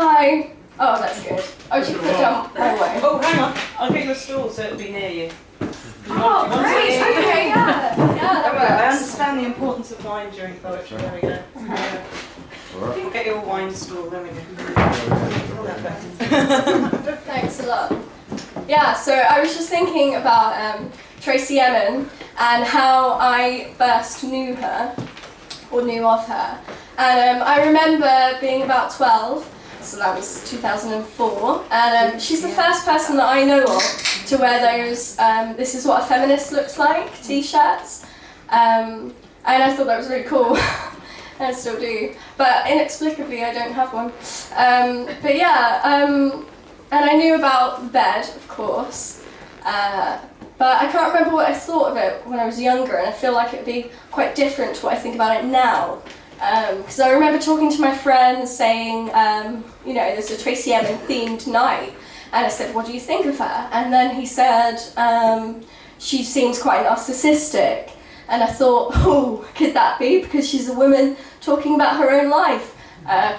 Hi. Oh, that's good. Oh, you put it down my way. Oh, hang on. I'll get you a stool so it'll be near you. Oh, great. Okay, yeah. Yeah, that works. I understand the importance of wine during poetry. There we go. Yeah. We'll get you a wine stool. There we go. Thanks a lot. Yeah, so I was just thinking about Tracy Emin and how I first knew her, or knew of her. And I remember being about 12, so that was 2004, and she's the first person that I know of to wear those "This is what a feminist looks like" t-shirts. And I thought that was really cool. And I still do. But inexplicably I don't have one. But yeah, and I knew about the bed, of course. But I can't remember what I thought of it when I was younger, and I feel like it would be quite different to what I think about it now. Because I remember talking to my friends saying, you know, there's a Tracy Emin themed night, and I said, what do you think of her? And then he said, she seems quite narcissistic. And I thought, oh, could that be because she's a woman talking about her own life?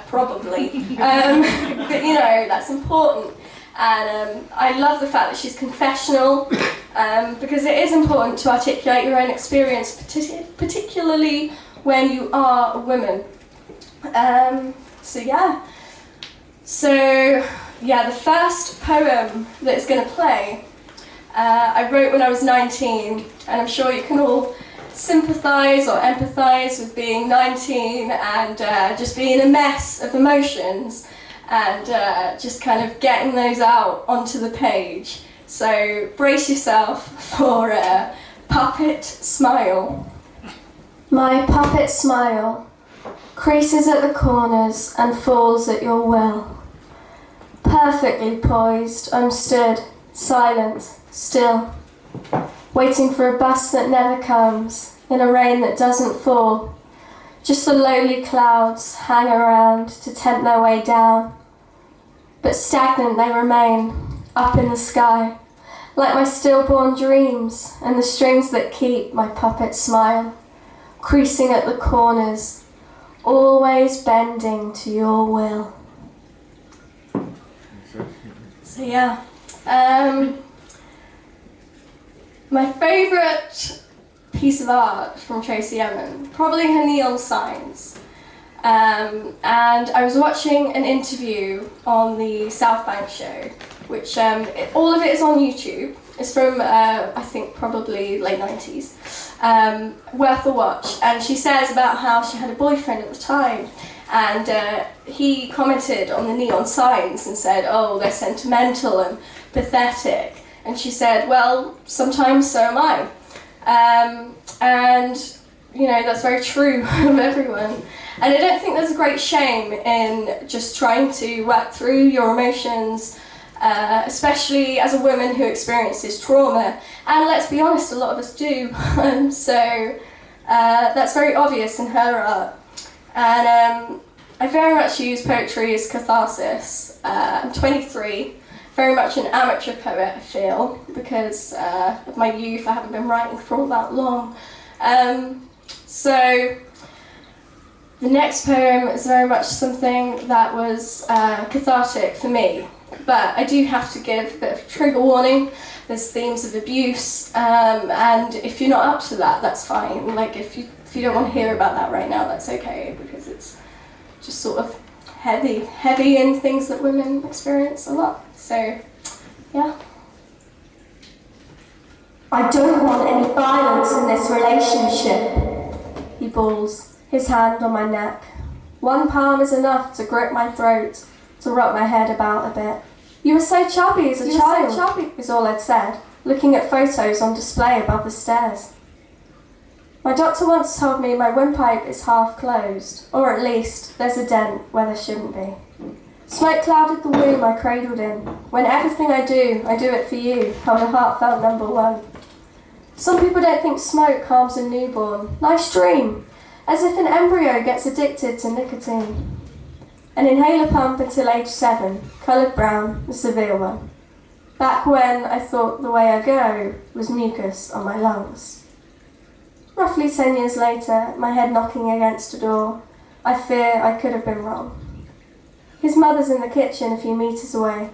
Probably. But you know, that's important. And I love the fact that she's confessional, because it is important to articulate your own experience, particularly when you are a woman. So the first poem that is going to play, I wrote when I was 19, and I'm sure you can all sympathise or empathise with being 19 and just being a mess of emotions and just kind of getting those out onto the page. So brace yourself for a puppet smile. My puppet smile creases at the corners and falls at your will. Perfectly poised, I'm stood, silent, still, waiting for a bus that never comes, in a rain that doesn't fall. Just the lowly clouds hang around to tempt their way down, but stagnant they remain, up in the sky, like my stillborn dreams and the strings that keep my puppet smile, creasing at the corners, always bending to your will. So yeah, my favourite piece of art from Tracy Emin, probably her neon signs. And I was watching an interview on the South Bank show, which all of it is on YouTube. It's from, I think, probably late 90s. Worth a watch. And she says about how she had a boyfriend at the time, and he commented on the neon signs and said, oh, they're sentimental and pathetic. And she said, well, sometimes so am I. And, you know, that's very true of everyone. And I don't think there's a great shame in just trying to work through your emotions, especially as a woman who experiences trauma. And let's be honest, a lot of us do. So that's very obvious in her art. And I very much use poetry as catharsis. I'm 23. Very much an amateur poet, I feel, because of my youth. I haven't been writing for all that long. So the next poem is very much something that was cathartic for me, but I do have to give a bit of a trigger warning. There's themes of abuse, and if you're not up to that, that's fine. Like if you don't want to hear about that right now, that's okay, because it's just sort of heavy in things that women experience a lot. So, yeah. I don't want any violence in this relationship, he bawls, his hand on my neck. One palm is enough to grip my throat, to rock my head about a bit. You were so chubby as a child, is all I'd said, looking at photos on display above the stairs. My doctor once told me my windpipe is half closed, or at least there's a dent where there shouldn't be. Smoke clouded the womb I cradled in. When everything I do it for you, held a heartfelt number one. Some people don't think smoke harms a newborn. Nice dream. As if an embryo gets addicted to nicotine. An inhaler pump until age 7, coloured brown, a severe one. Back when I thought the way I go was mucus on my lungs. Roughly 10 years later, my head knocking against a door, I fear I could have been wrong. His mother's in the kitchen a few metres away.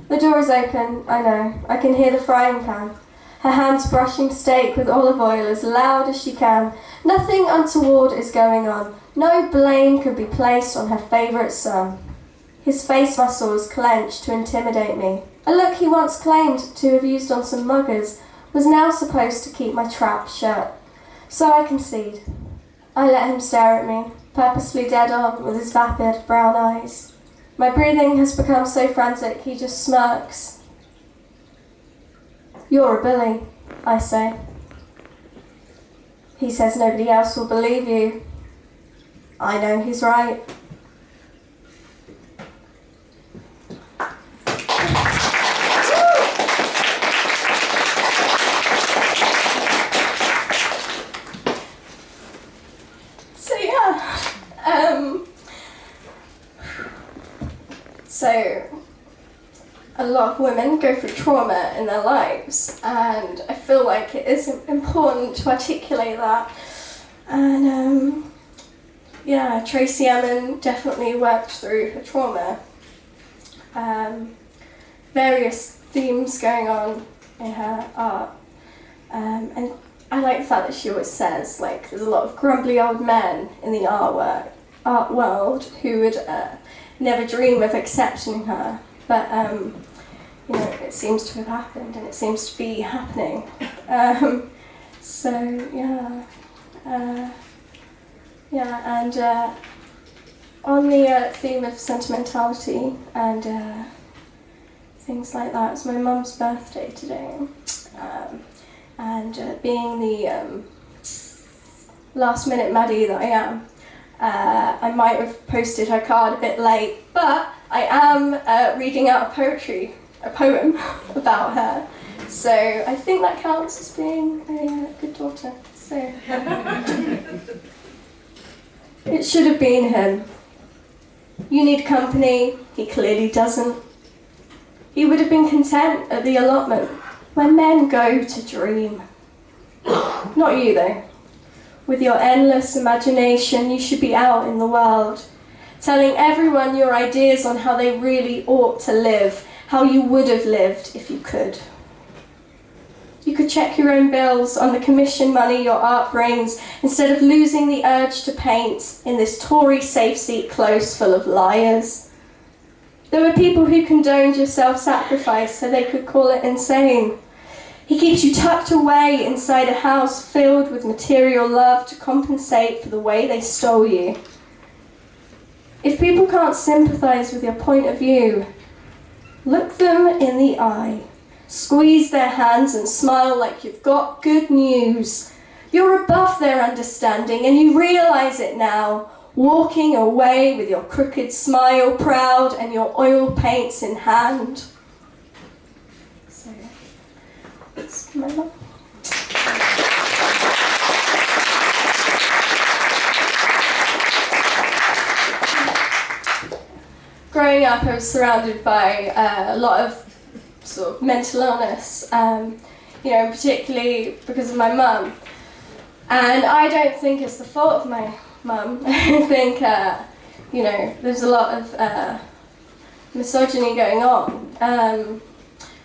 The door is open, I know. I can hear the frying pan. Her hands brushing steak with olive oil as loud as she can. Nothing untoward is going on. No blame could be placed on her favourite son. His face muscles clenched to intimidate me. A look he once claimed to have used on some muggers was now supposed to keep my trap shut. So I concede. I let him stare at me, purposely dead on with his vapid brown eyes. My breathing has become so frantic he just smirks. "You're a bully," I say. He says nobody else will believe you. I know he's right. So a lot of women go through trauma in their lives, and I feel like it is important to articulate that. And Tracey Emin definitely worked through her trauma. Various themes going on in her art, and I like the fact that she always says, like, there's a lot of grumbly old men in the art world who would never dream of accepting her, but it seems to have happened, and it seems to be happening. And on the theme of sentimentality and things like that, it's my mum's birthday today, and being the last minute Madie that I am, I might have posted her card a bit late, but I am reading out a poem about her. So I think that counts as being a good daughter. So it should have been him. You need company, he clearly doesn't. He would have been content at the allotment where men go to dream. Not you though. With your endless imagination, you should be out in the world, telling everyone your ideas on how they really ought to live, how you would have lived if you could. You could check your own bills on the commission money your art brings, instead of losing the urge to paint in this Tory safe seat close full of liars. There were people who condoned your self-sacrifice so they could call it insane. He keeps you tucked away inside a house filled with material love to compensate for the way they stole you. If people can't sympathise with your point of view, look them in the eye, squeeze their hands and smile like you've got good news. You're above their understanding and you realise it now, walking away with your crooked smile proud and your oil paints in hand. That's my mum. Growing up, I was surrounded by a lot of sort of mental illness, particularly because of my mum. And I don't think it's the fault of my mum. I think, there's a lot of misogyny going on.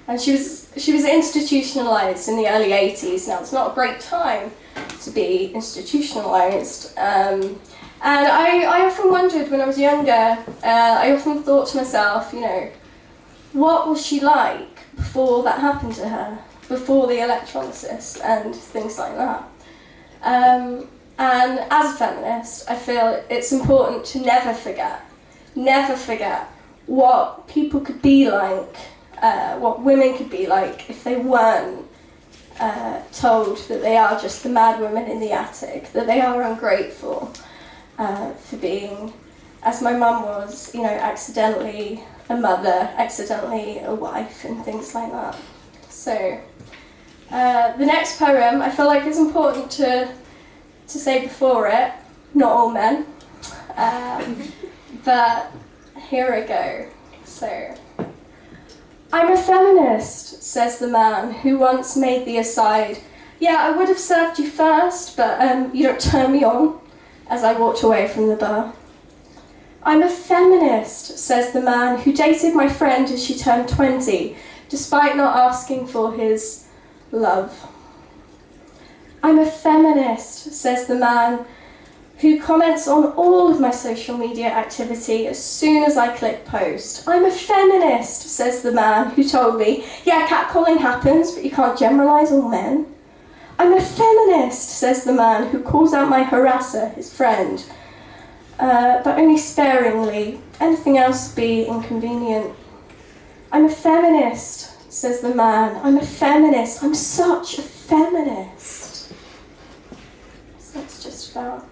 And she was institutionalised in the early 80s. Now, it's not a great time to be institutionalised. And I often wondered when I was younger, I often thought to myself, what was she like before that happened to her, before the electrolysis and things like that. And as a feminist, I feel it's important to never forget what people could be like, what women could be like if they weren't told that they are just the mad woman in the attic, that they are ungrateful for being, as my mum was, accidentally a mother, accidentally a wife and things like that. So the next poem I feel like is important to say before it, not all men, but here I go. So, I'm a feminist, says the man who once made the aside. Yeah, I would have served you first, but you don't turn me on, as I walked away from the bar. I'm a feminist, says the man who dated my friend as she turned 20, despite not asking for his love. I'm a feminist, says the man who comments on all of my social media activity as soon as I click post. I'm a feminist, says the man who told me, yeah, catcalling happens, but you can't generalise all men. I'm a feminist, says the man who calls out my harasser, his friend, but only sparingly. Anything else would be inconvenient. I'm a feminist, says the man. I'm a feminist. I'm such a feminist. So that's just about